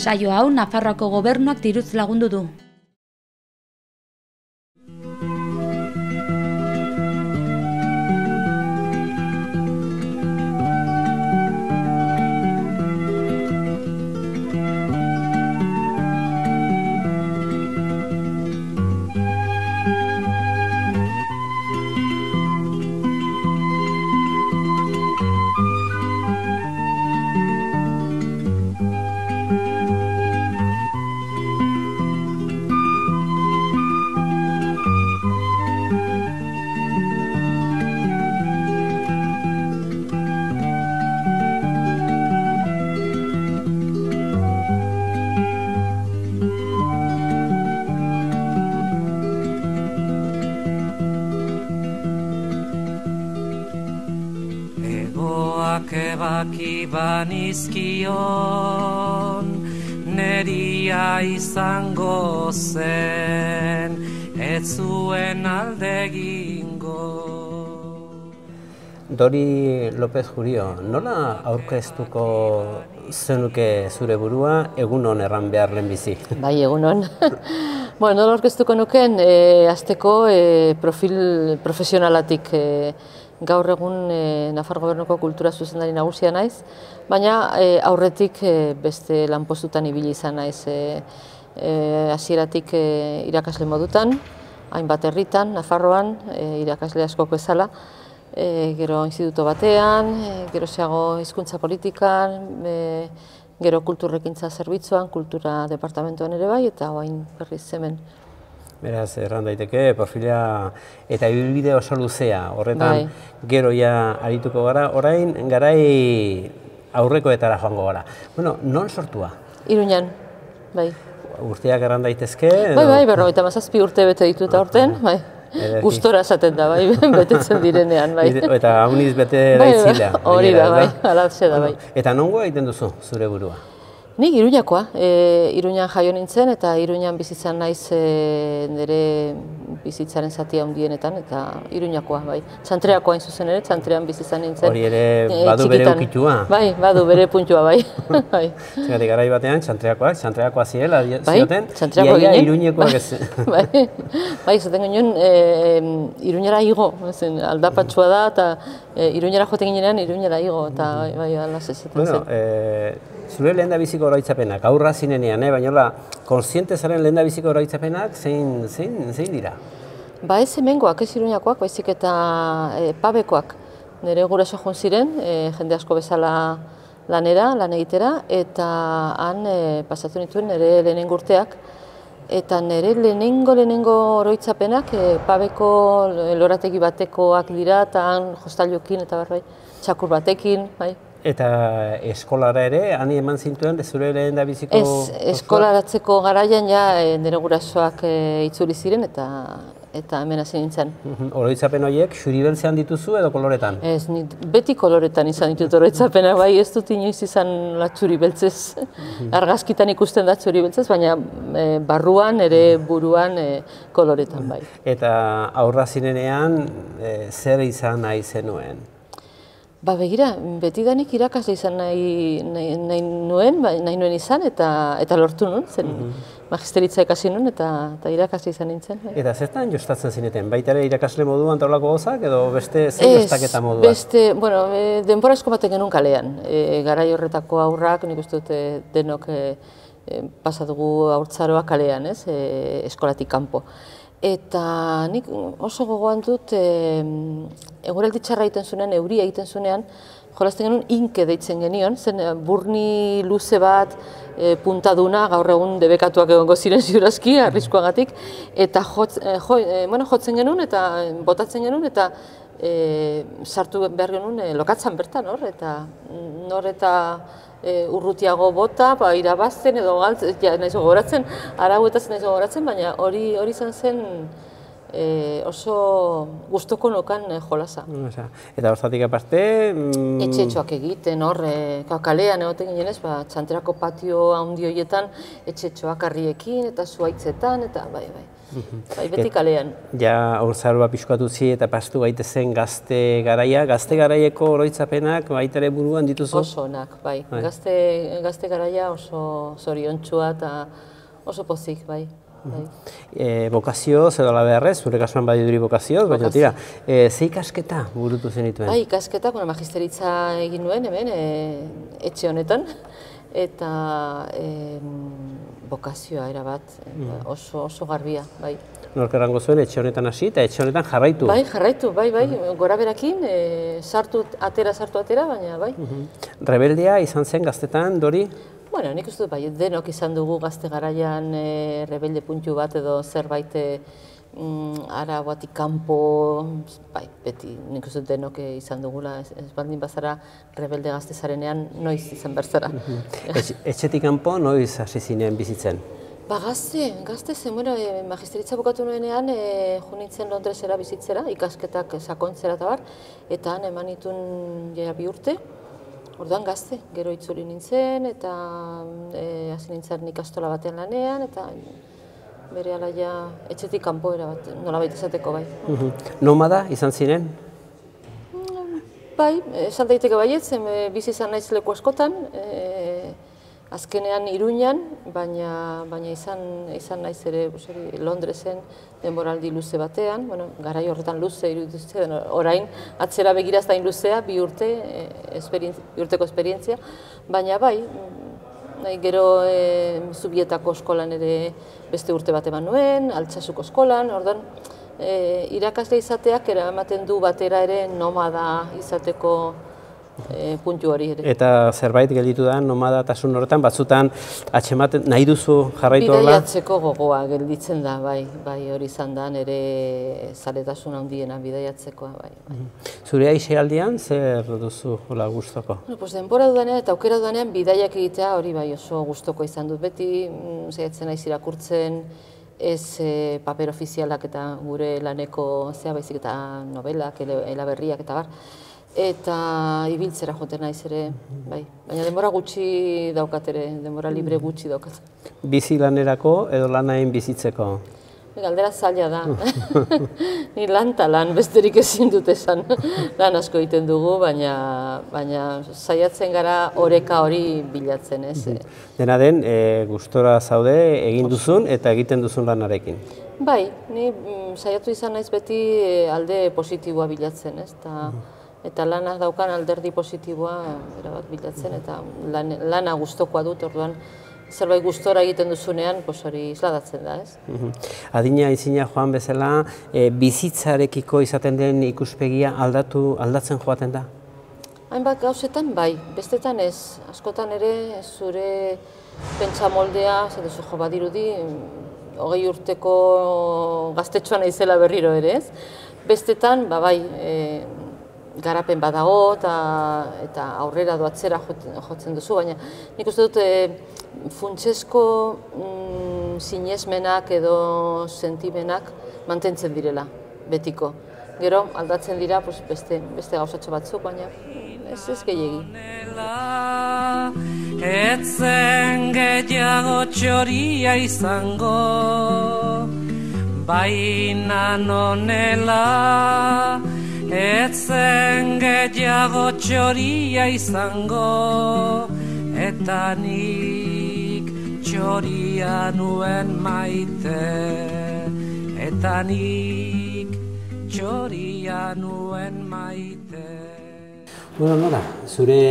Saio hau Nafarroako gobernuak diruz lagundu du. Ebaki banizkion, neria izango zen, ez zuen aldegingo. Dori López Jurio, nola aurkeztuko zenuke zure burua egunon erran behar lehenbizi? Bai, egunon. Bueno, nola aurkeztuko nuken, hasteko profil profesionalatik gaur egun Nafar Gobernuko kultura zuzendari nagusia naiz, baina aurretik beste lanpostutan ibili izan naiz. Hasieratik irakasle modutan, hainbat herritan, Nafarroan, irakasle askoko ezala, gero instituto batean, gero zeago hizkuntza politikan, gero kulturrekintza zerbitzuan, kultura departamentuan ere bai, eta orain berriz hemen. Beraz, erran daiteke, profila eta ibilbide oso luzea, horretan gero ja arituko gara, orain garai aurrekoetara joango gara. Bueno, non sortua? Iruñan, bai. Urteak erran daitezke? Bai, 57 urte bete ditut aurten, bai. Gustora esaten da, bai, betetzen direnean, bai. Eta hauniz bete daitzila. Hori da, bai, alaxe da, bai. Eta nongoa egiten duzu, zure burua? Nik Iruñakoa, Iruñan jaio nintzen eta Iruñan bizitzan naiz nire bizitzaren zatia handienetan eta Iruñakoa, bai. Txantreakoa hain zuzen ere, Txantrean bizitzan nintzen. Hori ere badu bere ukitua? Bai, badu bere puntua, bai. Zergatik garai batean, Txantreakoa zirela zioten, iaia Iruñekoak ez. Bai, zaten ginen Iruñera igo, aldapatsua da eta Iruñera joten ginean Iruñera igo eta bai, alaz ez zaten zen. Zure lehendabiziko oroitzapenak, aurra zinenean, baina konsiente zaren lehendabiziko oroitzapenak zein dira? Ba ez hemengoak, ez Iruñakoak, baizik eta pabekoak. Nire guraso joan ziren, jende asko bezala lanera, lan egitera, eta han pasatu nituen nire lehenengo urteak. Eta nire lehenengo oroitzapenak pabeko lorategi batekoak dira, eta han jostailuekin eta bai, txakur batekin, bai. Eta eskolara ere, hani eman zintuen, zure lehendabiziko... Ez, eskolaratzeko garaian ja nire gurasoak itzuli ziren eta hemen hasi nintzen. Oroitzapen horiek, xuri beltzean dituzu edo koloretan? Ez, beti koloretan izan ditut oroitzapena, bai, ez dut inoiz izan txuri beltzez. Argazkitan ikusten da txuri beltzez, baina barruan, ere buruan koloretan, bai. Eta aurra zinenean, zer izan nahi zenuen? Ba begira, betidanik irakasle izan nahi nuen izan eta lortu nuen, zen magisteritza ikasi nuen eta irakasle izan nintzen. Eta zertan jostatzen zineten? Baita ere irakasle moduan taulako gozak edo beste zein jostaketa moduan? Beste, bueno, denbora asko baten genuen kalean. Garai horretako aurrak, nik uste dut denok pasatugu haurtzaroa kalean, eskolatik kanpo. Eta nik oso gogoan dut, eguraldi txarra egiten zunean, euria egiten zunean, jolasten genuen inke deitzen genion, zen burni luze bat, puntaduna, gaur egun debekatuak egongo ziren ziurazki, arriskuagatik, eta jotzen genuen eta botatzen genuen eta sartu behar genuen lokatzan bertan hor, eta nor eta urrutiago bota, irabazten edo nahiz gogoratzen, arauetaz nahiz gogoratzen, baina hori izan zen oso gustoko nokan jolasa. Eta horzatik aparte... Etxe-etxoak egiten, hor, kalean egoten ginen ez, Txantrako patio handi horietan etxe-etxoak harriekin eta zuaitzetan, eta bai. Bai, beti kalean. Ja, haurtzaroa pixkatu zi eta pastu gaitezen gazte garaia. Gazte garaieko oroitzapenak baitere buruan dituzu? Oso onak, bai. Gazte garaia oso zoriontsua eta oso pozik, bai. Bokazioz edo alabeharrez, zure kasuan badiduri bokazioz, baina tira, ze ikasketa burutu zenituen? Bai, ikasketa, magisteritza egin nuen hemen, etxe honetan, eta bokazioa erabat, oso garbia, bai. Nork errango zuen, etxe honetan hasi eta etxe honetan jarraitu? Bai, jarraitu, bai, gora berakin, sartu atera, baina bai. Rebeldea izan zen gaztetan, Dori? Bueno, nik uste dut, bai, denok izan dugu gazte garaian rebelde puntu bat edo zerbait arauatik kanpo, bai, beti nik uste dut denok izan dugula, ez baldin bazara rebelde gazte zarenean noiz izan berzara. Etxetik kanpo noiz hasi zinean bizitzen? Ba, gazte zen, magisteritza bukatu nuenean jo nintzen Londresera bizitzera, ikasketak sakontzera eta bar, eta han eman nituen ja 2 urte. Orduan gazte, gero itzuli nintzen eta hasi nintzen ikastola batean lanean eta bere alaia etxetik kanpo erabat, nolabait esateko bai. Nomada izan ziren? Bai, esan daiteke baietz, bizi izan naiz leku askotan, azkenean Iruñan, baina izan naiz ere Londresen denboraldi luze batean, garai horretan luze iruditzen, orain atzera begiraz da luzea, 2 urteko esperientzia, baina bai, gero Zubietako eskolan ere beste urte bat eman nuen, Altsasuko eskolan, orduan irakasle izateak eramaten du batera ere nomada izateko puntu hori ere. Eta zerbait gelditu da nomadatasun horretan, batzutan atxematen nahi duzu jarraitu horla? Bidaiatzeko gogoa gelditzen da, bai hori izan da, nire zaletasun handiena bidaiatzekoa, bai. Zure aisialdian zer duzu hola gustoko? Denbora dudanean eta aukera dudanean bidaiak egitea hori bai oso gustoko izan dut. Beti saiatzen naiz irakurtzen, ez paper ofizialak eta gure laneko baizik eta novelak, eleberriak eta bar. Eta ibiltzera joten naiz ere, bai. Baina denbora gutxi daukat ere, denbora libre gutxi daukat. Bizi lanerako edo lanain bizitzeko? Galdera zaila da. Ni lan eta lan besterik ezin dut esan. Lan asko egiten dugu, baina saiatzen gara oreka hori bilatzen, ez? Dena den, gustora zaude egin duzun eta egiten duzun lanarekin? Bai, ni saiatu izan naiz beti alde positiboa bilatzen, ez? Eta lana daukan alderdi positiboa erabat bilatzen, eta lana gustokoa dut, orduan zerbait gustora egiten duzunean, hori isladatzen da, ez? Adina izina joan bezala, bizitzarekiko izaten den ikuspegia aldatzen joaten da? Hainbat gauzetan bai, bestetan ez. Askotan ere zure pentsamoldea, zatezu jo badirudi, 20 urteko gaztetxoa naizela berriro ere, ez? Bestetan, bai, garapen badago eta aurrera doatzera jotzen duzu, baina nik uste dut funtsezko sinesmenak edo sentimenak mantentzen direla, betiko. Gero aldatzen dira beste gauzatxo batzuk, baina ez gehiegi. Etzen gehiago txoria izango, baina nonela. Etzen gehiago txoria izango, eta nik txoria nuen maite. Eta nik txoria nuen maite. Bueno, Nora, zure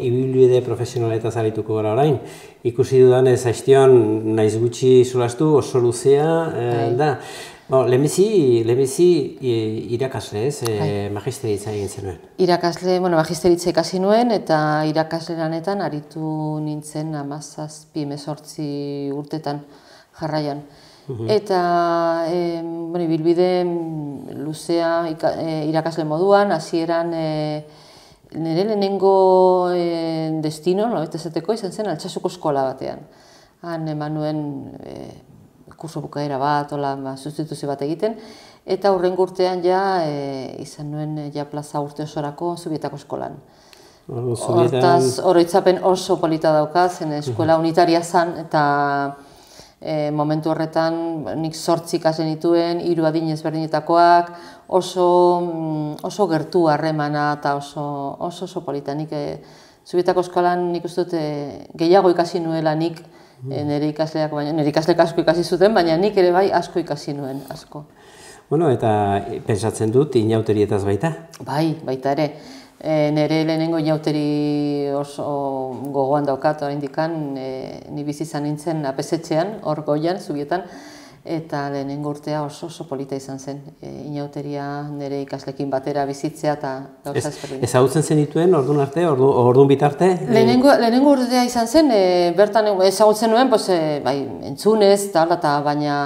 ibilbide profesionaletaz arituko gara orain. Ikusi dudanez aiztion naiz gutxi solastu, oso luzea da. Lehenbizi irakasle, ez? Magisteritza egin zenuen. Irakasle, magisteritza ikasi nuen eta irakasle lanetan aritu nintzen 17-18 urtetan jarraian. Eta bilbide luzea irakasle moduan, hasieran nire lehenengo destino, esateko, izan zen Altsasuko eskola batean. Han eman nuen kurso bukaera bat, sustituzio bat egiten, eta hurrengo urtean izan nuen plaza urte osorako Zubietako eskolan. Hortaz, oroitzapen oso polita dauka, zen eskola unitaria zen, eta Momentu horretan nik 8 ikasle nituen, 3 adin ezberdinetakoak, oso gertu harremana eta oso polita. Nik Zubietako eskolan nik uste dut gehiago ikasi nuela nik nire ikasleak, baina nire ikasleak asko ikasi zuten, baina nik ere bai asko ikasi nuen, asko. Bueno, eta pentsatzen dut inauterietaz baita? Bai, baita ere. Nire lehenengo inauteri oso gogoan daukat oraindikan, ni bizi izan nintzen apesetxean, hor Goian, Zubietan, eta lehenengo urtea oso polita izan zen. Inauteria nire ikaslekin batera bizitzea eta gauza ezberdin. Ezagutzen zenituen orduan arte, orduan bitarte? Lehenengo urtea izan zen, bertan ezagutzen nuen, entzunez, baina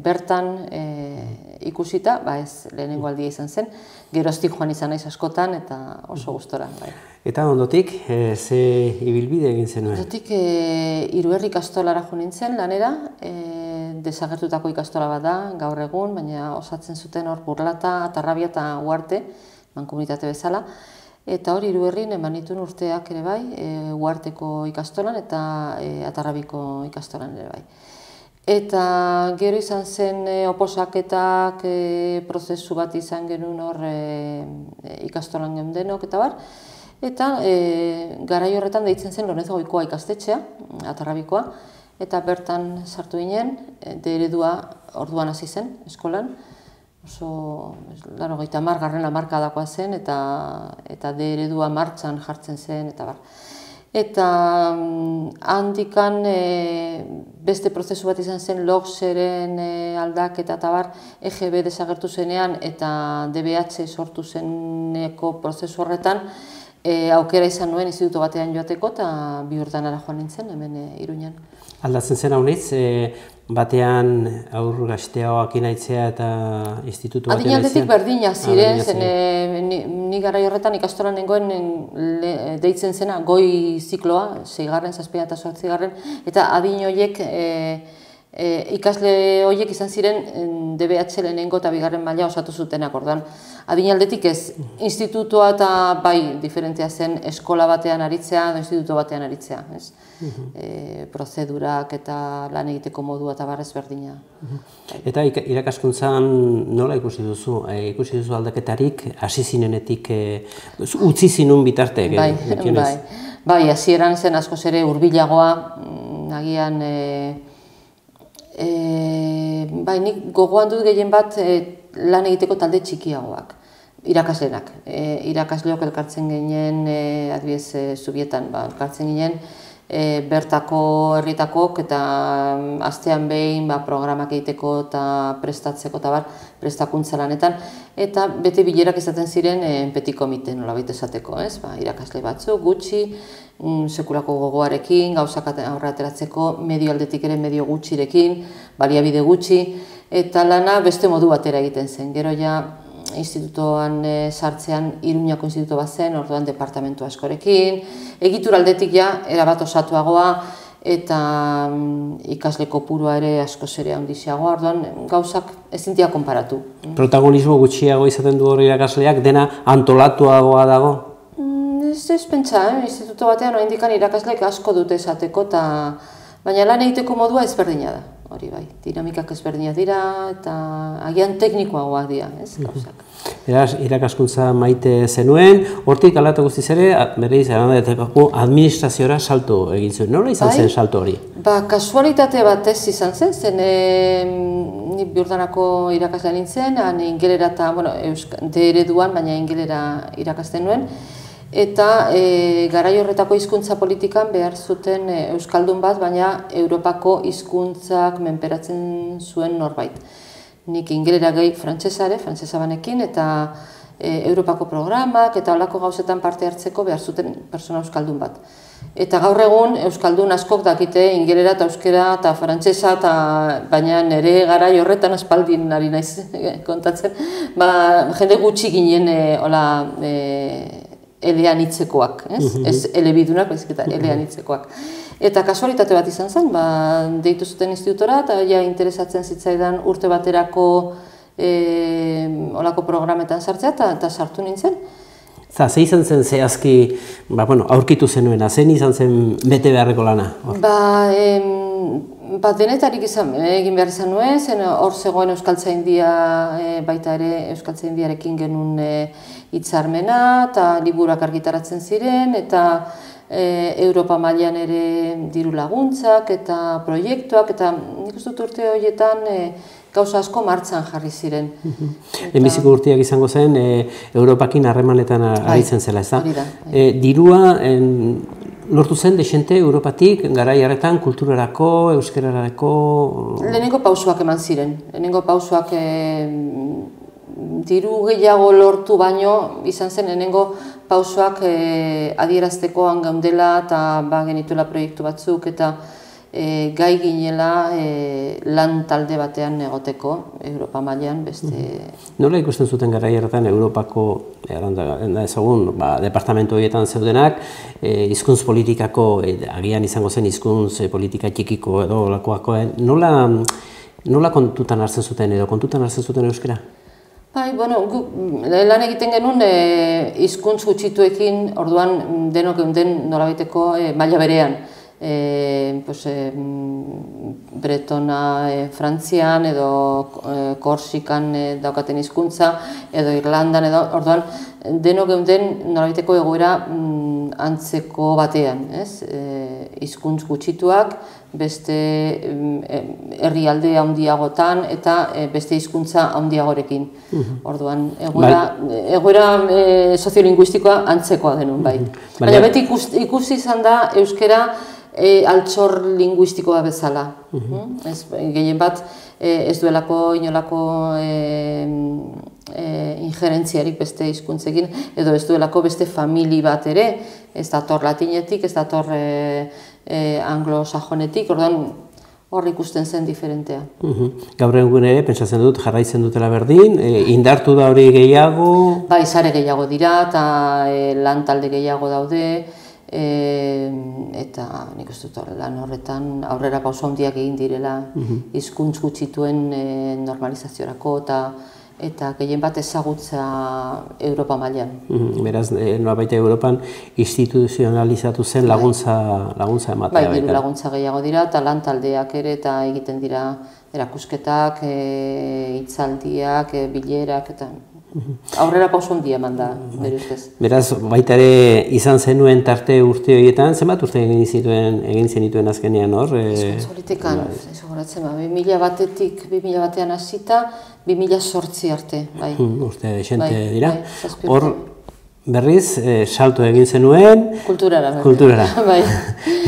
bertan ikusita, ez lehenengo aldia izan zen, geroztik joan izan naiz askotan eta oso gustora. Eta ondotik, ze ibilbide egin zenuen? Ondotik, Hiruerri ikastolara jo nintzen lanera, desagertutako ikastola bat da, gaur egun, baina osatzen zuten hor Burlata, Atarrabia eta Uarte, mankomunitate bezala, eta hor Hiruerrin eman nituen urteak ere bai, Uarteko ikastolan eta Atarrabiko ikastolan ere bai. Eta gero izan zen oposaketak, prozesu bat izan genuen hor ikastolan geundenok eta bar. Eta garai horretan deitzen zen Lorenzo Goikoa ikastetxea, Atarrabikoa, eta bertan sartu ginen, D-eredua orduan hasi zen eskolan. Oso, 80. hamarkadakoa zen eta D-eredua martxan jartzen zen eta bar. Eta handikan beste prozesu bat izan zen LOGSeren aldaketa eta bar EGB desagertu zenean eta DBH sortu zeneko prozesu horretan aukera izan nuen instituto batean joateko eta 2 urtean joan nintzen hemen Iruñan. Aldatzen zen haunitz, batean aur gazteagoak inaitzea eta institutu batean inaitzea? Adin aldetik berdinak ziren, ni garai horretan ikastolan nengoen deitzen zena goi zikloa, 6., 7. eta 8. eta adin horiek ikasle horiek izan ziren DBH lehenengo eta 2. maila osatu zutenak orduan. Adin aldetik ez, institutua eta bai diferentea zen eskola batean aritzea edo instituto batean aritzea. Prozedurak eta lan egiteko modua eta barrez berdina. Eta irakaskuntzan nola ikusi duzu? Ikusi duzu aldaketarik, hasi zinenetik utzi zinun bitarte? Bai, hasieran zen askoz ere hurbilagoa, agian nik gogoan dut gehien bat lan egiteko talde txikiagoak, irakaslenak. Irakasleok elkartzen ginen, adibidez Zubietan, elkartzen ginen, bertako herritakok eta astean behin programak egiteko eta prestatzeko eta prestakuntza lanetan. Eta bete bilerak izaten ziren petit komite nolabait esateko, irakasle batzuk, gutxi, sekulako gogoarekin, gauzak aurre ateratzeko, medio aldetik ere medio gutxirekin, baliabide gutxi, eta lana beste modu batera egiten zen. Gero ja institutoan sartzean Iruñako instituto bat zen, orduan departamentu askorekin, egitura aldetik ja erabat osatuagoa eta ikasle kopurua ere askoz ere handiagoa, orduan gauzak ezin dira konparatu. Protagonismo gutxiago izaten du hori irakasleak, dena antolatuagoa dago? Ez pentsa, instituto batean oraindik irakasleek asko dute esateko, baina lan egiteko modua ezberdina da, hori bai. Dinamikak ezberdinak dira eta agian teknikoagoak dira, ez gauzak. Beraz, irakaskuntza maite zenuen, hortik alatu guztiz ere, berriz, administraziora salto egin zuen. Nola izan zen salto hori? Kasualitate bat ez izan zen, ni Biurdanako irakasle nintzen, ingelera eta, D-ereduan, baina ingelera irakasten nuen, eta garai horretako hizkuntza politikan behar zuten euskaldun bat, baina Europako hizkuntzak menperatzen zuen norbait. Nik ingelera gehi frantsesa banekin, eta Europako programak eta holako gauzetan parte hartzeko behar zuten pertsona euskaldun bat. Eta gaur egun euskaldun askok dakite ingelera eta euskera eta frantsesa, baina nire garai horretan aspaldin ari naiz kontatzen, jende gutxi ginen elean hitzekoak, ez elebidunak, baizik eta elean hitzekoak. Eta kasualitate bat izan zen, deitu zuten institutora eta interesatzen zitzaidan urte baterako olako programetan sartzea eta sartu nintzen. Ze izan zen zehazki aurkitu zenuena, zen izan zen bete beharreko lana? Denetarik egin behar izan nuen, zen hor zegoen Euskaltzaindia, baita ere Euskaltzaindiarekin genuen hitzarmena, eta liburuak argitaratzen ziren, eta Europa mailan ere diru laguntzak eta proiektuak, eta nik uste dut urte horietan gauza asko martxan jarri ziren. Lehenbiziko urteak izango zen, Europakin harremanetan aritzen zela, ez da? Dirua lortu zen dexente Europatik, garai harretan, kulturarako, euskararako... Lehenengo pausoak eman ziren. Lehenengo pausoak diru gehiago lortu baino, izan zen lehenengo pausoak adierazteko hangaundela eta genituela proiektu batzuk eta gai ginela lan talde batean egoteko, Europa mailan beste... Nola ikusten zuten garai hartan Europako, ezagun, departamentu horietan zeudenak, hizkuntz politikako, agian izango zen hizkuntz politika txikiko edo olakoako, nola kontutan hartzen zuten edo kontutan hartzen zuten euskara? Bai, bueno, lan egiten genuen hizkuntz gutxituekin, orduan denok geunden nolabaiteko maila berean. Bretona Frantzian edo Korsikan daukaten hizkuntza edo Irlandan edo orduan denok geunden nolabaiteko egoera antzeko batean, hizkuntz gutxituak beste herrialde handiagotan eta beste hizkuntza handiagorekin. Orduan egoera soziolinguistikoa antzekoa genuen bai. Baina beti ikusi izan da euskara altxor linguistikoa bezala. Gehien bat ez duelako inolako injerentziarik beste hizkuntzekin edo ez duelako beste famili bat ere, ez dator latinetik, ez dator anglo-sajonetik, orduan hor ikusten zen diferentea. Gaur egun ere, pentsatzen dut, jarraitzen dutela berdin, indartu da hori gehiago? Bai, sare gehiago dira eta lan talde gehiago daude, eta nik uste dut lan horretan aurrera pauso handiak egin direla hizkuntz gutxituen normalizaziorako eta gehien bat ezagutza Europa mailan. Beraz, nolabait Europan instituzionalizatu zen laguntza ematea. Bai, diru laguntza gehiago dira eta lan taldeak ere eta egiten dira erakusketak, hitzaldiak, bilerak eta aurrera pauso handia eman da, nire ustez. Beraz, baita ere izan zenuen tarte urte horietan, zenbat urte egin zenituen azkenean hor? Hizkuntz politikan, ez gogoratzen, 2000 batetik 2000 batean hasita, 2008 arte, bai. Urte desente dira. Hor, berriz, salto egin zenuen... Kulturara. Kulturara. Bai.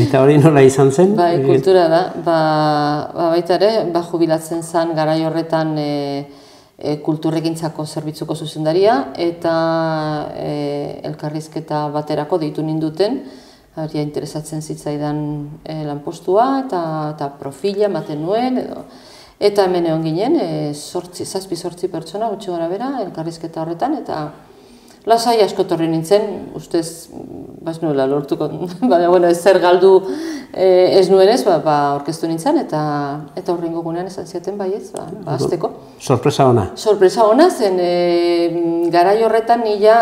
Eta hori nola izan zen? Bai, kulturara. Baita ere, jubilatzen zen garai horretan kulturregintzako zerbitzuko zuzendaria eta elkarrizketa baterako deitu ninduten, interesatzen zitzaidan lanpostua eta profila ematen nuen, eta hemen egon ginen, 7-8 pertsona gutxi gora bera elkarrizketa horretan, eta lasai asko torri nintzen, ustez, ez nuela lortuko, baina zer galdu ez nuenez, orkestu nintzen, eta horrengo gunean esan ziaten baietz, azteko. Sorpresa ona? Sorpresa ona, zen garai horretan nila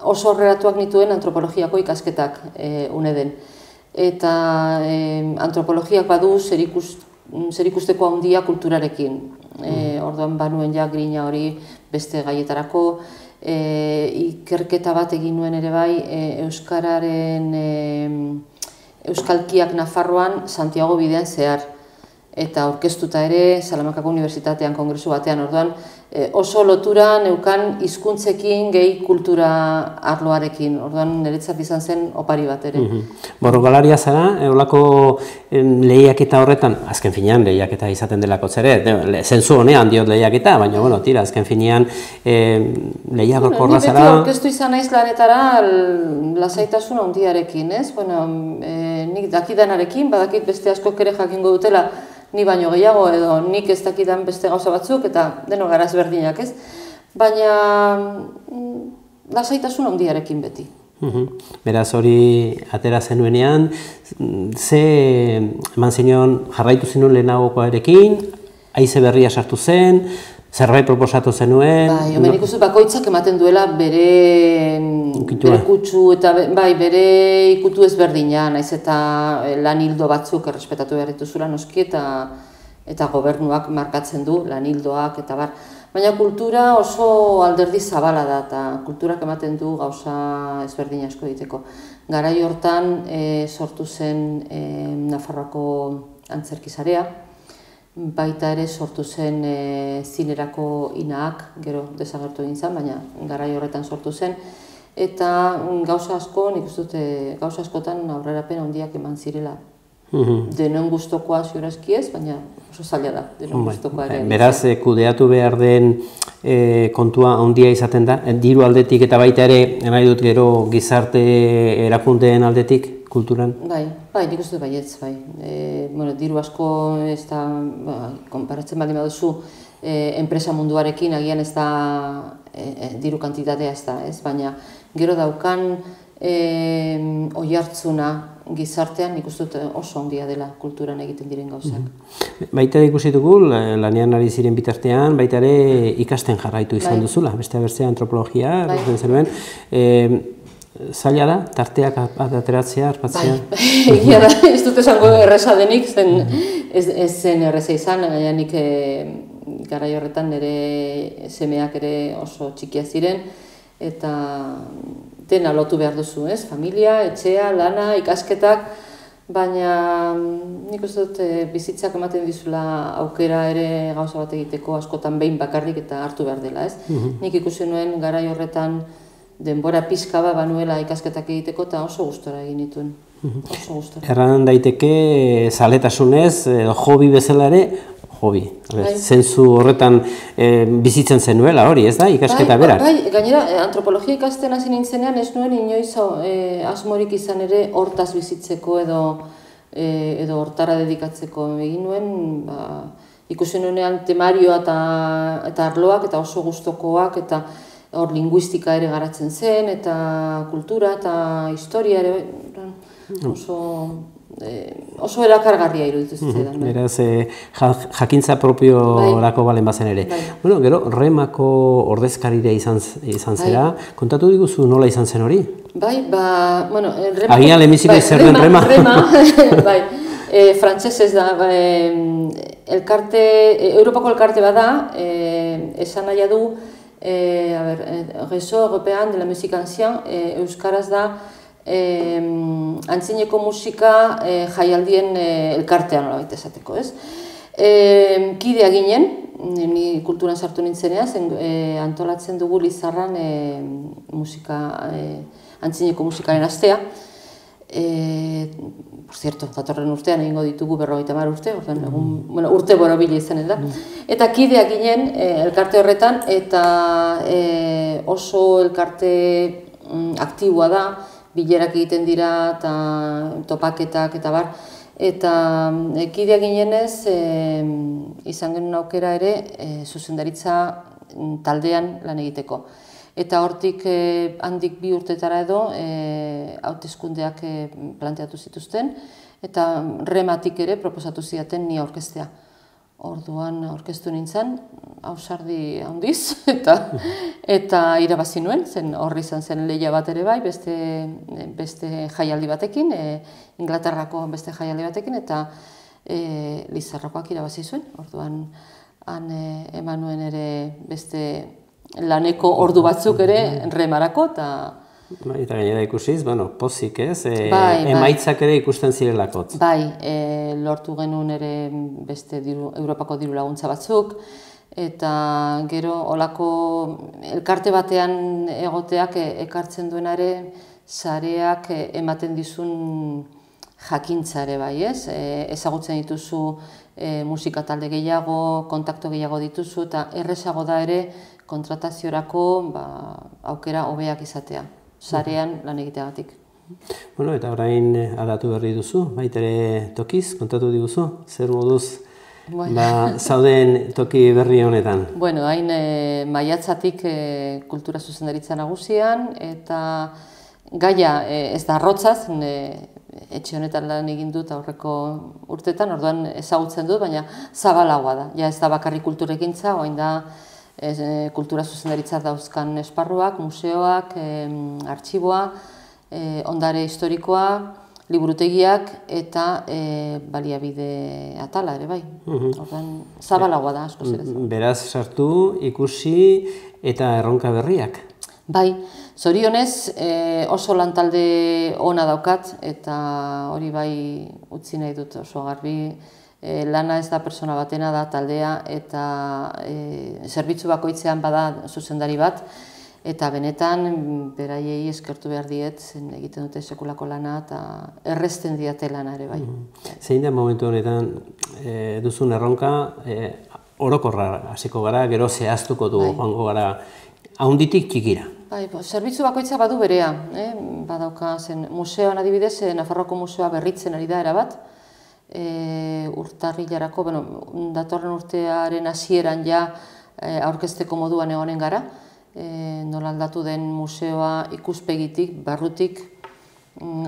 oso horreratuak nituen antropologiako ikasketak uneden. Eta antropologiak badu zerikusteko handia kulturarekin. Orduan banuen ja grina hori beste gaietarako, ikerketa bat egin nuen ere bai euskararen euskalkiak Nafarroan Santiago bidean zehar eta aurkeztuta ere Salamakako Unibertsitatean kongresu batean, orduan oso lotura neukan hizkuntzekin gehi kultura arloarekin, orduan niretzat izan zen opari bat ere. Borrokalaria zara, olako lehiaketa horretan, azken finean lehiaketa izaten delako zere, zentzu honean diot lehiaketa, baina bueno, tira, azken finean lehiakorra zara... Nik beti aurkeztu izan naiz lanetara lasaitasun handiarekin, ez? Nik dakidanarekin, badakit beste askok ere jakingo dutela, ni baino gehiago edo nik ez dakidan beste gauza batzuk eta deno gara ezberdinak, ez? Baina lasaitasun handiarekin beti. Beraz hori atera zenuenean, ze eman zenion jarraitu zenuen lehenagokoarekin, haize berria sartu zen, zerbait proposatu zenuen? Bai, hemen ikustu bakoitzak ematen duela bere kutsu eta bere ikutu ezberdina, naiz eta lan ildo batzuk errespetatu behar dituzula noski eta gobernuak markatzen du lan ildoak eta bar. Baina kultura oso alderdi zabala da eta kulturak ematen du gauza ezberdin asko egiteko. Garai hortan sortu zen Nafarroako antzerkisarea, baita ere sortu zen zinerako inaak, gero desagertu egin zen, baina garai horretan sortu zen. Eta gauza asko, nik uste dut gauza askotan aurrerapen handiak eman zirela. Denon gustokoa ziurazki ez, baina oso zaila da, denon gustokoa ere. Beraz, kudeatu behar den kontua handia izaten da, diru aldetik eta baita ere, nahi dut gero gizarte erakundeen aldetik, kulturan? Bai, nik uste dut baietz, bai. Diru asko ez da, konparatzen baldin baduzu, enpresa munduarekin agian ez da diru kantitatea ez da, ez? Baina gero daukan oihartzuna gizartean nik uste dut oso ondia dela kulturan egiten diren gauzak. Baita ere ikusi dugu, lanean ari ziren bitartean, baita ere ikasten jarraitu izan duzula, besteak beste antropologia, ikusten zenuen. Zaila da, tarteak ateratzea, arpatzea? Bai, egia da, ez dut esango erreza denik, ez zen erreza izan, gaina nik garai horretan nire semeak ere oso txikia ziren, eta dena lotu behar duzu, ez? Familia, etxea, lana, ikasketak, baina nik uste dut bizitzak ematen dizula aukera ere gauza bat egiteko askotan behin bakarrik eta hartu behar dela, ez? Nik ikusi nuen garai horretan denbora pixka bat banuela ikasketak egiteko eta oso gustora egin nituen. Oso gustora. Erran daiteke zaletasunez, hobi bezala ere, zentzu horretan bizitzen zenuela hori, ez da, ikasketa berak? Bai, gainera, antropologia ikasten hasi nintzenean ez nuen inoiz asmorik izan ere hortaz bizitzeko edo hortara dedikatzeko. Egin nuen, ikusi nuenean temarioa eta arloak eta oso gustokoak eta hor linguistika ere garatzen zen eta kultura eta historia ere oso erakargarria iruditu zitzaidan. Beraz, jakintza propiorako balen bazen ere. Bueno, gero, Remako ordezkarira izan zera, kontatu diguzu nola izan zen hori? Bai, bueno, agian lehenbiziko zer den Rema. Bai, frantsesez da, Europako elkarte bada, esan nahi du, Réseau Européen de la Musique Ancienne, euskaraz da, antzineko musika jaialdien elkartean nolabait esateko, ez? Kidea ginen, ni kulturan sartu nintzenea, antolatzen dugu Lizarran antzineko musikaren astea. Por cierto, datorren urtean egingo ditugu 50 urte, urte borobila izanen da. Eta kidea ginen elkarte horretan, eta oso elkarte aktiboa da, bilerak egiten dira eta topaketak eta bar. Eta kidea ginenez izan genuen aukera ere zuzendaritza taldean lan egiteko. Eta hortik handik 2 urtetara edo hauteskundeak planteatu zituzten eta Rematik ere proposatu zidaten ni aurkeztea. Orduan aurkeztu nintzen, ausardi handiz eta irabazi nuen, horri izan zen lehia bat ere bai, beste jaialdi batekin, Inglaterrako beste jaialdi batekin, eta Lizarrakoak irabazi zuen. Orduan han eman nuen ere beste laneko ordu batzuk ere Remarako, eta gainera ikusiz, pozik ez, emaitzak ere ikusten zirelakot. Bai, lortu genuen ere beste Europako diru laguntza batzuk, eta gero olako elkarte batean egoteak ekartzen duena ere sareak ematen dizun jakintza ere bai, ez? Ezagutzen dituzu musika talde gehiago, kontakto gehiago dituzu, eta errezago da ere kontrataziorako aukera hobeak izatea, sarean lan egiteagatik. Bueno, eta orain aldatu berri duzu, baitere tokiz, kontatu diguzu, zer moduz zauden toki berri honetan? Bueno, hain maiatzatik kultura zuzendaritza nagusian, eta gaia ez da arrotzaz, etxe honetan lan egin dut aurreko urtetan, orduan ezagutzen dut, baina zabalagoa da. Ja ez da bakarrik kulturekintza, orain da kultura zuzendaritza dauzkan esparruak, museoak, artxiboa, ondare historikoa, liburutegiak eta baliabide atala ere bai. Orduan zabalagoa da askoz ere. Beraz sartu, ikusi eta erronka berriak. Bai, zorionez oso lantalde ona daukat eta hori bai utzi nahi dut oso garbi. Lana ez da persona batena da taldea eta zerbitzu bakoitzean bada zuzendari bat eta benetan beraiei eskertu behar diet egiten dute sekulako lana eta errezten diate lana ere bai. Zein da momentu honetan duzun erronka orokorra hasiko gara, gero zehaztuko du joango gara haunditik txikira. Bai, zerbitzu bakoitza badu berea, badauka zen museoan adibidez, Nafarroako museoa berritzen ari da erabat, urtarrilarako, datorren urtearen hasieran ja aurkezteko moduan egonen gara, nola aldatu den museoa ikuspegitik, barrutik,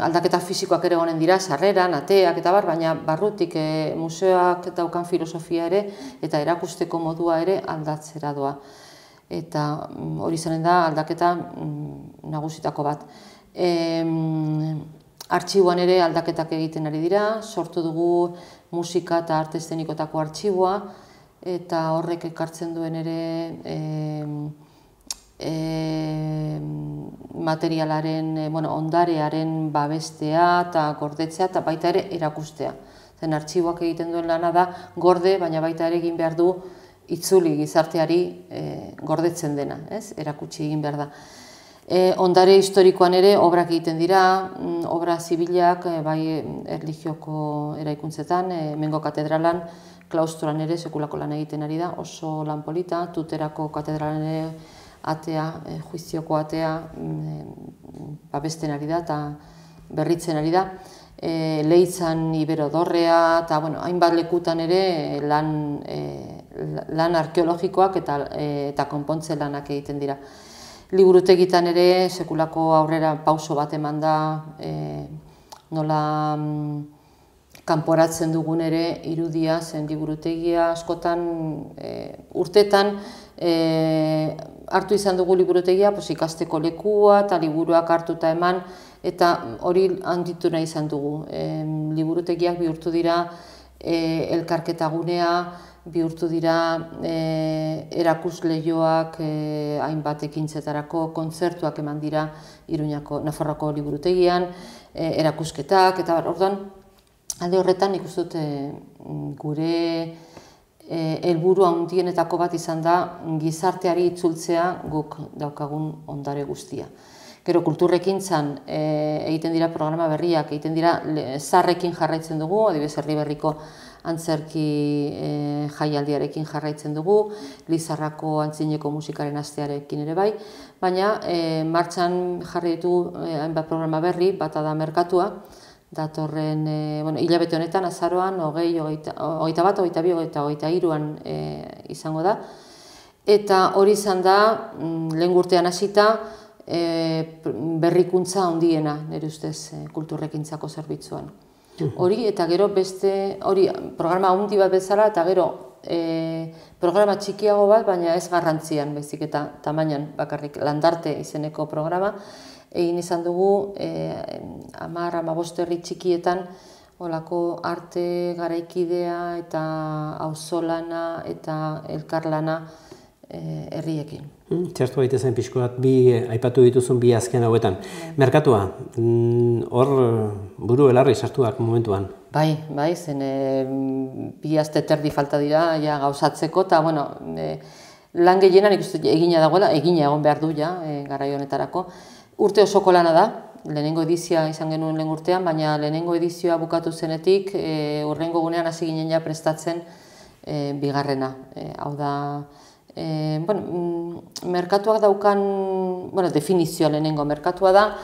aldaketa fisikoak ere egonen dira, sarreran, ateak eta bar, baina barrutik museoak daukan filosofia ere eta erakusteko modua ere aldatzera doa. Eta hori zanen da aldaketa nagusitako bat. Artxiboan ere aldaketak egiten ari dira, sortu dugu musika eta arte eszenikotako artxiboa, eta horrek ekartzen duen ere materialaren, ondarearen babestea eta gordetzea eta baita ere erakustea. Zen artxiboak egiten duen lana da gorde, baina baita ere egin behar du itzuli gizarteari gordetzen dena, erakutsi egin behar da. Ondare historikoan ere obrak egiten dira, obra zibilak, bai erlijioko eraikuntzetan, Hemengo katedralan, klaustroan ere sekulako lan egiten ari da, oso lan polita, Tuterako katedralan ere atea, juizioko atea, babesten ari da eta berritzen ari da. Leitzan Iberodorrea eta hainbat lekutan ere lan arkeologikoak eta konpontze lanak egiten dira. Liburutegitan ere sekulako aurrera pauso bat eman da, nola kanporatzen dugun ere irudia zen liburutegia askotan urtetan hartu izan dugu liburutegia ikasteko lekua eta liburuak hartuta eman eta hori handitu nahi izan dugu. Liburutegiak bihurtu dira elkarketa gunea, bihurtu dira erakusleioak hainbat ekintzetarako, kontzertuak eman dira Iruñako Nafarroako liburutegian, erakusketak eta orduan alde horretan nik uste dut gure helburu handienetako bat izan da gizarteari itzultzea guk daukagun ondare guztia. Gero kulturrekintzan egiten dira programa berriak, egiten dira zaharrekin jarraitzen dugu, adibidez Erriberriko antzerki jaialdiarekin jarraitzen dugu, Lizarrako antzineko musikaren astearekin ere bai, baina martxan jarri ditugu hainbat programa berri, bata da merkatua, datorren hilabete honetan, azaroan, 21, 22, 23an izango da, eta hori izan da, lehen urtean hasita, berrikuntza handiena, nire ustez, kulturrekintzako zerbitzuan. Hori eta gero beste, hori programa handi bat bezala eta gero programa txikiago bat, baina ez garrantzian, baizik eta tamainan bakarrik Landarte izeneko programa, egin izan dugu 10-15 herri txikietan olako arte garaikidea eta auzolana eta elkarlana herriekin. Txertu gaitezen pixko bat, aipatu dituzun bi azken hauetan. Merkatua, hor buru belarri sartuak momentuan. Bai, zen bi aste terdi falta dira gauzatzeko, eta lan gehienan egina dagoela, egina egon behar du garai honetarako. Urte osoko lana da, lehenengo edizioa izan genuen lehen urtean, baina lehenengo edizioa bukatu zenetik, hurrengo gunean hasi ginen ja prestatzen bigarrena. Hau da, merkatuak daukan, definizioa lehenengo merkatua da,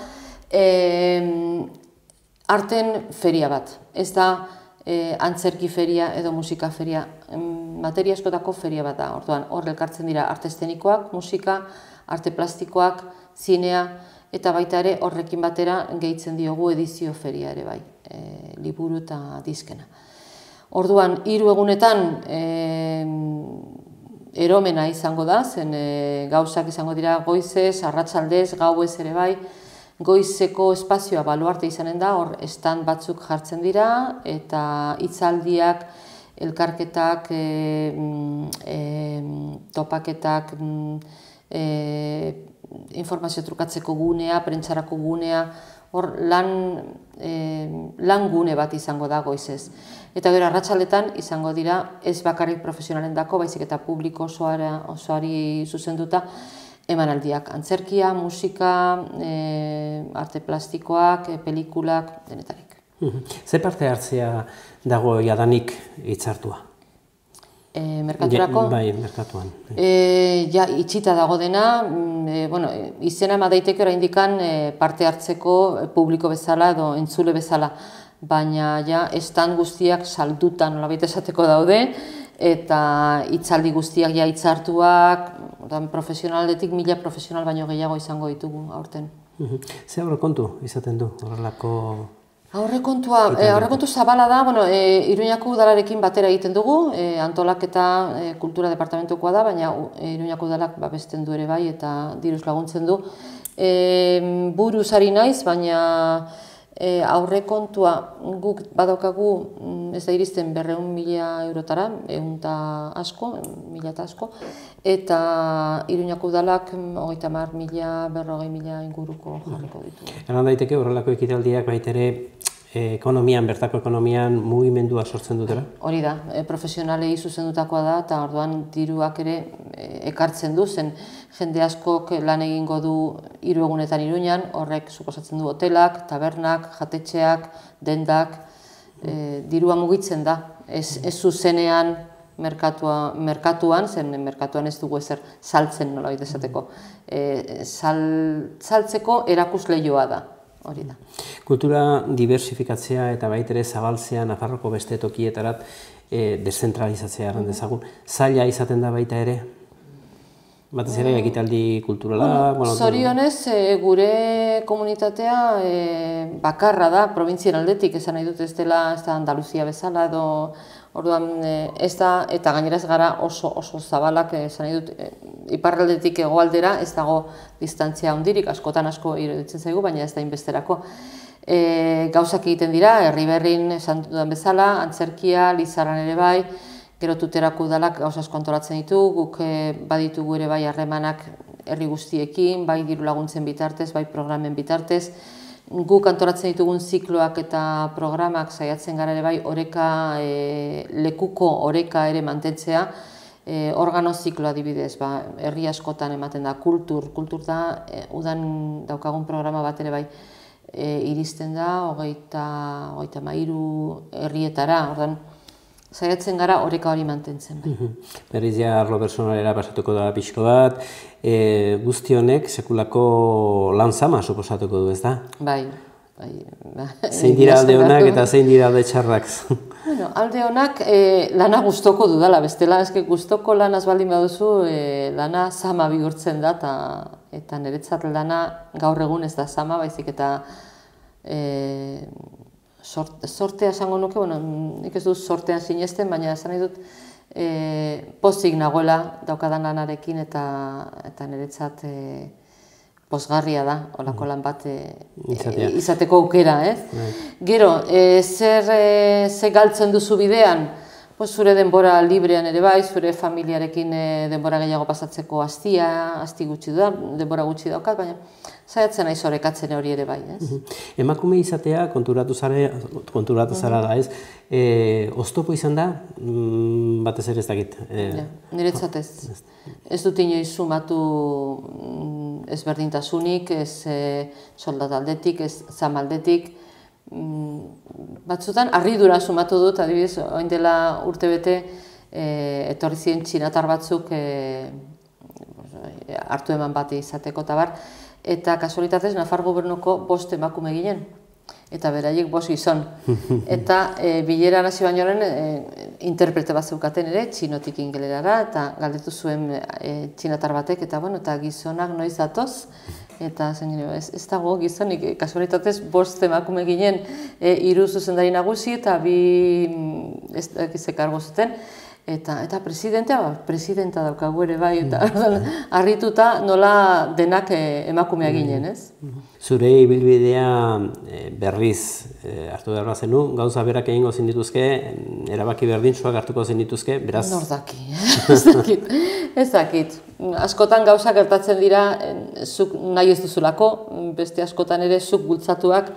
arten feria bat. Ez da antzerki feria edo musika feria, materia askotako feria bat da. Orduan, hor elkartzen dira arte eszenikoak, musika, arte plastikoak, zinea, eta baita ere horrekin batera gehitzen diogu edizio feria ere bai, liburu eta diskena. Orduan, 3 egunetan eromena izango da, zen gauzak izango dira goizez, arratsaldez, gauez ere bai, goizeko espazioa baluarte izanen da, hor stand batzuk jartzen dira, eta hitzaldiak, elkarketak, topaketak, informazio trukatzeko gunea, prentsarako gunea, hor lan gune bat izango da goizez. Eta gero arratsaletan izango dira ez bakarrik profesionalendako, baizik eta publiko osoari zuzenduta emanaldiak, antzerkia, musika, arte plastikoak, pelikulak, denetarik. Ze parte hartzea dago jadanik hitzartua? Merkaturako? Bai, merkatuan. Ja, itxita dago dena, izena ema daiteke oraindikan parte hartzeko publiko bezala edo entzule bezala, baina ja, stand guztiak salduta nolabait esateko daude, eta hitzaldi guztiak ja hitzartuak, profesionaletik 1000 profesional baino gehiago izango ditugu aurten. Ze aurrekontu izaten du horrelako? Aurrekontu zabala da, Iruñako udalarekin batera egiten dugu, antolaketa kultura departamentukoa da, baina Iruñako udalak babesten du ere bai eta diruz laguntzen du. Buruz ari naiz, baina aurrekontua guk badaukagu ez da iristen 200.000 eurotara, 100 asko, eta Iruñako udalak 30.000, 40.000 inguruko jarriko ditu. Eran daiteke horrelako ekitaldiak baitere ekonomian, bertako ekonomian mugimendua sortzen dutela? Hori da, profesionalei zuzendutakoa da, eta orduan diruak ere ekartzen du, zen jende askok lan egingo du 3 egunetan Iruñan, horrek suposatzen du hotelak, tabernak, jatetxeak, dendak, dirua mugitzen da, ez zuzenean merkatuan, zen merkatuan ez dugu ezer saltzen nolabait esateko, saltzeko erakusleioa da. Hori da. Kultura diversifikatzea eta baitere zabaltzea Nafarroko beste tokietarat deszentralizatzea erran dezagun. Zaila izaten da baita ere? Batez ere ekitaldi kulturala? Zorionez, gure komunitatea bakarra da, probintzien aldetik, esan nahi dut ez dela Andaluzia bezala edo orduan ez da, eta gainera ez gara oso zabalak, esan nahi dut, iparraldetik hegoaldera ez dago distantzia handirik, askotan asko iruditzen zaigu, baina ez da inbesterako. Gauzak egiten dira, Herriberrin esan dudan bezala, antzerkia, Lizaran ere bai, gero Tuterako udalak gauza asko antolatzen ditu, guk baditugu ere bai harremanak herri guztiekin, bai diru laguntzen bitartez, bai programen bitartez, guk antolatzen ditugun zikloak eta programak saiatzen gara ere bai oreka, lekuko oreka ere mantentzea, organo zikloa adibidez, herri askotan ematen da, kultur da, udan daukagun programa bat ere bai iristen da, 33 herrietara, ordan saiatzen gara oreka hori mantentzen. Berriz ja arlo personalera pasatuko da pixko bat, guzti honek sekulako lan zama suposatuko du, ez da? Bai. Zein dira alde honak eta zein dira alde txarrak? Alde honak lana gustoko dudala, bestela, gustoko lanaz baldin baduzu lana zama bihurtzen da, eta niretzat lana gaur egun ez da zama, baizik eta sortea esango nuke, nik ez dut sortean sinesten, baina esan nahi dut pozik nagoela daukadan lanarekin eta niretzat pozgarria da, olako lan bat izateko aukera, ez? Gero, zer galtzen duzu bidean? Zure denbora librean ere bai, zure familiarekin denbora gehiago pasatzeko asti gutxi da, denbora gutxi daukat, baina saiatzen naiz orekatzen hori ere bai, ez? Emakume izatea konturatu zara da, ez? Oztopo izan da, batez ere ez dakit? Niretzat ez. Ez dut inoiz sumatu ezberdintasunik, ez soldataldetik, ez zamaldetik. Batzutan, harridura sumatu dut, adibidez, orain dela urtebete etorri ziren txinatar batzuk hartu eman bat izateko eta bar, eta kasualitatez Nafar gobernuko 5 emakume ginen, eta beraiek 5 gizon. Eta bilera hasi baino lehen interprete bat zeukaten ere, txinotik ingelerara, eta galdetu zuen txinatar batek, eta gizonak noiz datoz, eta ez dago gizonik, kasualitatez 5 emakume ginen, 3 zuzendari nagusi eta 2 ez dakize kargo zuten. Eta presidenta daukagu ere bai, eta harrituta nola denak emakumea ginen, ez? Zure ibilbidea berriz hartu behar zenu, gauza berak egingo zinituzke, erabaki berdintsuak hartuko zinituzke, beraz... Nordaki, ez dakit. Askotan gauza gertatzen dira, zuk nahi ez duzulako, beste askotan ere zuk bultzatuak,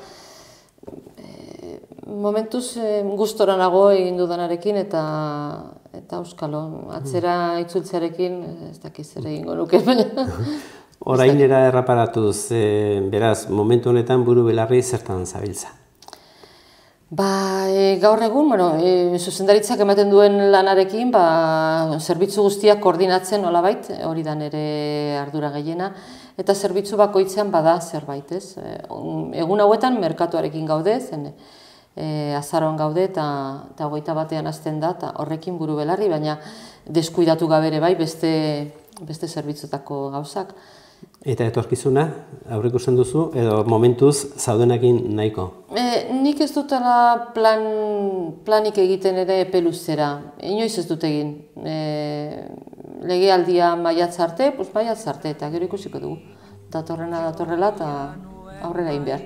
momentuz gustora nago egin dudanarekin eta euskalo, atzera itzultzearekin ez dakiz ere egingo nuke, baina... Orainera erraparatuz, beraz, momentu honetan buru belarri zertan zabiltza? Gaur egun, zuzendaritzak ematen duen lanarekin, zerbitzu guztiak koordinatzen nolabait, hori da nire ardura gehiena, eta zerbitzu bakoitzean bada zerbait, ez? Egun hauetan merkatuarekin gaude, zen azaroan gaude eta 21ean hasten da, eta horrekin buru belarri, baina deskuidatu gabe ere bai beste zerbitzutako gauzak. Eta etorkizuna, aurreikusten duzu, edo momentuz zaudenekin nahiko? Nik ez dutela planik egiten ere epe luzera, inoiz ez dut egin. Legealdia maiatz arte, eta gero ikusiko dugu. Datorrena datorrela eta aurrera egin behar.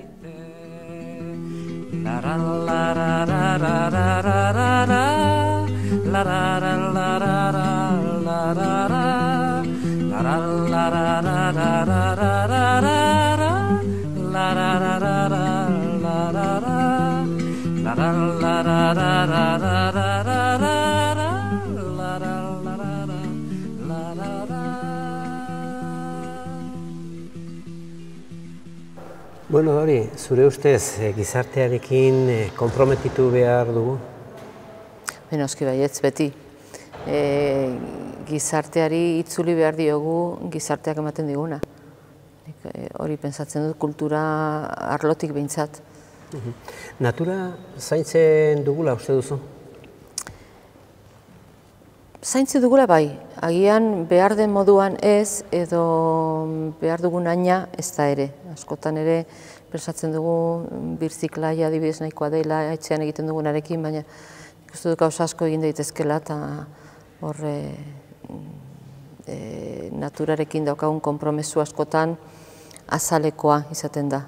Bueno, Dori, zure ustez gizartearekin konprometitu behar dugu? Noski baietz beti. Gizarteari itzuli behar diogu gizarteak ematen diguna. Hori pentsatzen dut kultura arlotik behintzat. Natura zaintzen dugula uste duzu? Zaintzen dugula bai. Agian behar den moduan ez edo behar dugun aina ez da ere. Askotan ere pentsatzen dugu birziklaia adibidez nahikoa dela etxean egiten dugunarekin, baina uste dut gauza asko egin daitezkela eta hor naturarekin daukagun konpromesu askotan azalekoa izaten da.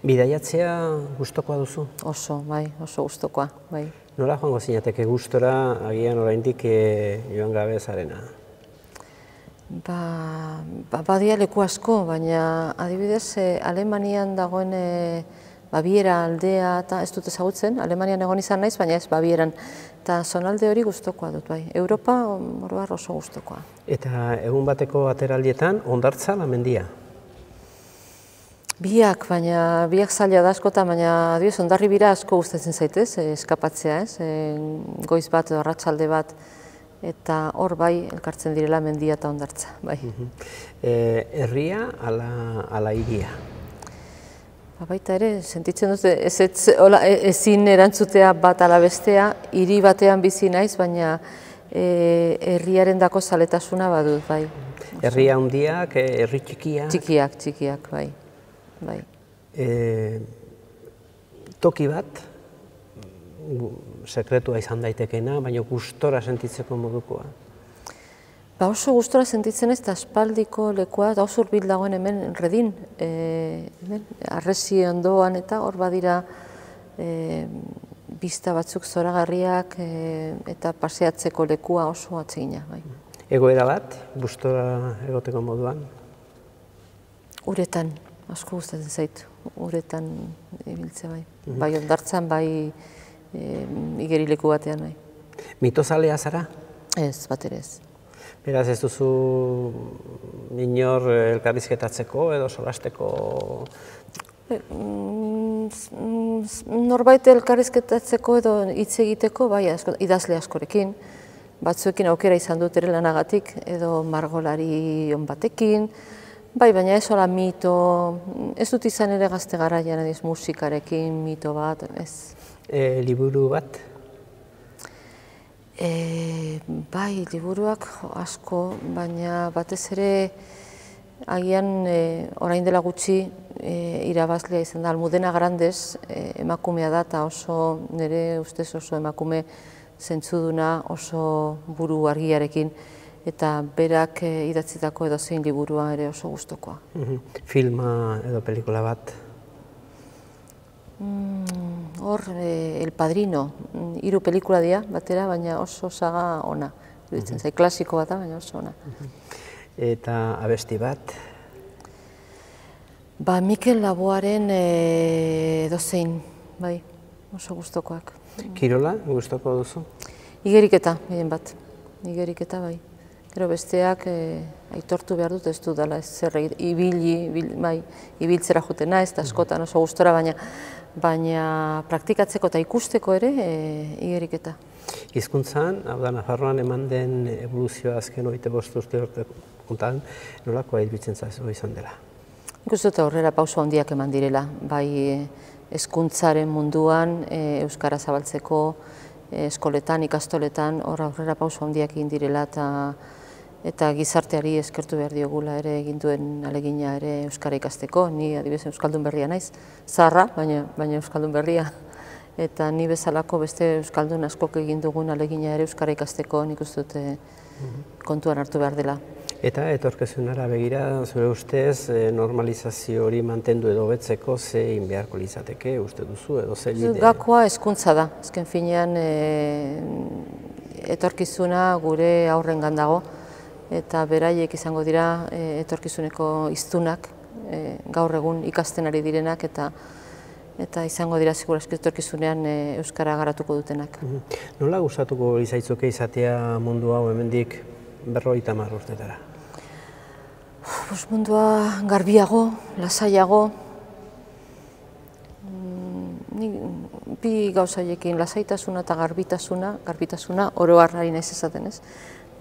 Bidaiatzea gustokoa duzu? Oso, bai, oso gustokoa, bai. Nola joango zinateke gustora agian oraindik joan gabe zarena? Badia leku asko, baina adibidez Alemanian dagoen Baviera aldea eta ez dut ezagutzen, Alemanian egon izan naiz, baina ez Bavieran. Eta zonalde hori gustokoa dut, bai. Europa oroar oso gustokoa. Eta egun bateko ateraldietan hondartza ala mendia? Biak zaila da askotan, baina Hondarribira asko gustatzen zaitez, eskapatzea, ez? Goiz bat edo arratsalde bat, eta hor bai elkartzen direla mendia eta hondartza, bai. Herria ala hiria? Baita ere, sentitzen dut, ezin erantzutea bat ala bestea, hiri batean bizi naiz, baina herriaren dako zaletasuna badut, bai. Herria handiak, herri txikiak? Txikiak, bai. Toki bat, sekretua izan daitekena, baina gustora sentitzeko modukoa? Oso gustora sentitzen ez, eta aspaldiko lekua, eta oso hurbil dagoen hemen Redin, Arresi ondoan eta hor badira bista batzuk zoragarriak eta paseatzeko lekua oso atsegina. Egoera bat, gustora egoteko moduan? Uretan, asko gustatzen zait, uretan ibiltzea bai. Bai hondartzan, bai igerileku batean bai. Mitozalea zara? Ez, bat ere ez. Beraz ez duzu inor elkarrizketatzeko edo solasteko? Norbait elkarrizketatzeko edo hitz egiteko, bai, idazle askorekin. Batzuekin aukera izan dut ere lanagatik edo margolari on batekin. Bai, baina ez hola mito, ez dut izan ere gazte garaian, musikarekin, mito bat, ez. Liburu bat? Bai, liburuak asko, baina batez ere Agian orain dela gutxi irabazlea izan da, Almudena Grandes emakumea da, eta oso nire ustez oso emakume zentzuduna, oso buru argiarekin, eta berak idatzitako edozein liburua ere oso gustokoa. Filma edo pelikula bat? Hor, El Padrino, 3 pelikula dira batera, baina oso saga ona. Klasiko bat da, baina oso ona. Eta abesti bat? Mikel Laboaren edozein, bai, oso gustokoak. Kirola, gustoko duzu? Igeriketa, gehien bat. Igeriketa, bai. Gero besteak aitortu behar dut, ez du dela ez zer ibiltzera jutena, ez da askotan oso gustora, baina praktikatzeko eta ikusteko ere igeriketa. Hizkuntzan, hau da, Nafarroan eman den evoluzioa azken 25 urte horretan, nolakoa iruditzen zaizu izan dela? Nik uste dut aurrera pauso handiak eman direla, bai hezkuntzaren munduan, euskara zabaltzeko, eskoletan, ikastoletan, hor aurrera pauso handiak egin direla eta gizarteari eskertu behar diogula ere egin duen alegina ere euskara ikasteko. Ni adibidez euskaldun berria naiz, zaharra, baina euskaldun berria. Eta ni bezalako beste euskaldun askok egin dugun alegina ere euskara ikasteko, nik uste dut kontuan hartu behar dela. Eta etorkizunera begira, zure ustez, normalizazio hori mantendu edo hobetzeko zein beharko litzateke, uste duzu edo ze lidea? Gakoa hezkuntza da, azken finean etorkizuna gure aurrengan dago, eta beraiek izango dira etorkizuneko hiztunak, gaur egun ikasten ari direnak, eta izango dira segurazki etorkizunean euskara garatuko dutenak. Nola gustatuko lizaitzuke izatea mundu hau hemendik 50 urtetara? Mundua garbiago, lasaiago, bi gauzaiekin lasaitasuna eta garbitasuna oro harrari naiz esaten, ez?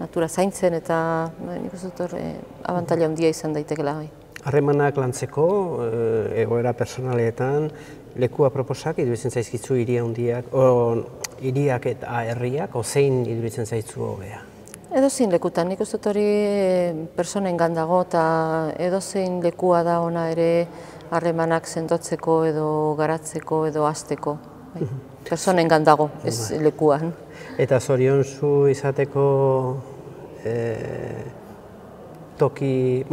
Natura zaintzen eta nik uste dut abantaila handia izan daitekela gai. Harremanak lantzeko, egoera personaletan, lekua proposak iruditzen zaizkitzu hiriak eta herriak, zein iruditzen zaitzu hobea? Edozein lekutan, nik uste dut hori personengan dago eta edozein lekua da ona ere harremanak sendotzeko edo garatzeko edo hasteko. Personengan dago, ez lekuan. Eta zoriontsu izateko toki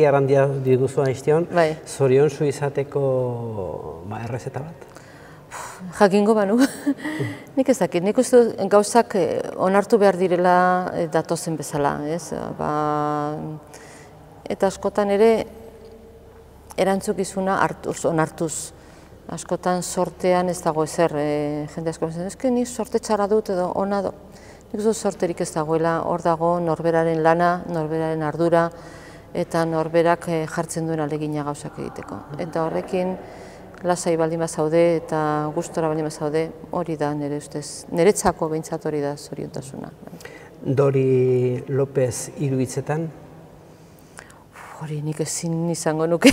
arrandia diguzu aiztion, zoriontsu izateko errezeta bat? Jakingo banu. Nik ez dakit, nik uste gauzak onartu behar direla datozen bezala. Eta askotan ere erantzukizuna onartuz. Askotan sortean ez dago ezer, jende asko bezala, ezke nik sorte txarra dut edo ona do. Nik uste sorterik ez dagoela, hor dago norberaren lana, norberaren ardura, eta norberak jartzen duen alegina gauzak egiteko. Eta horrekin lasai baldin bazaude eta gustora baldin bazaude, hori da nire ustez, niretzako behintzat hori da zoriontasuna. Dori López 3 hitzetan? Hori nik ezin izango nuke.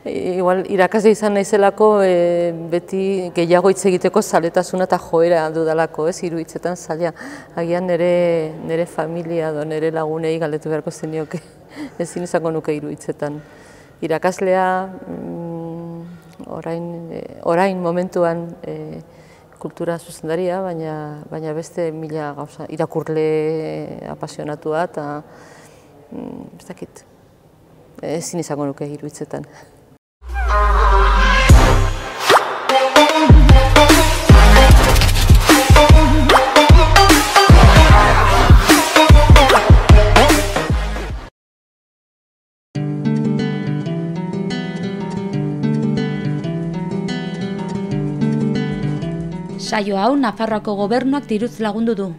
Igual irakasle izan naizelako beti gehiago hitz egiteko zaletasuna eta joera dudalako, 3 hitzetan zaila. Agian nire familia edo nire lagunei galdetu beharko zenioke, ezin izango nuke 3 hitzetan. Irakaslea orain momentuan kultura zuzendaria, baina beste 1000 gauza, irakurle apasionatua eta ez dakit, ezin izango nuke 3 hitzetan. Saio hau Nafarroako Gobernuak diruz lagundu du.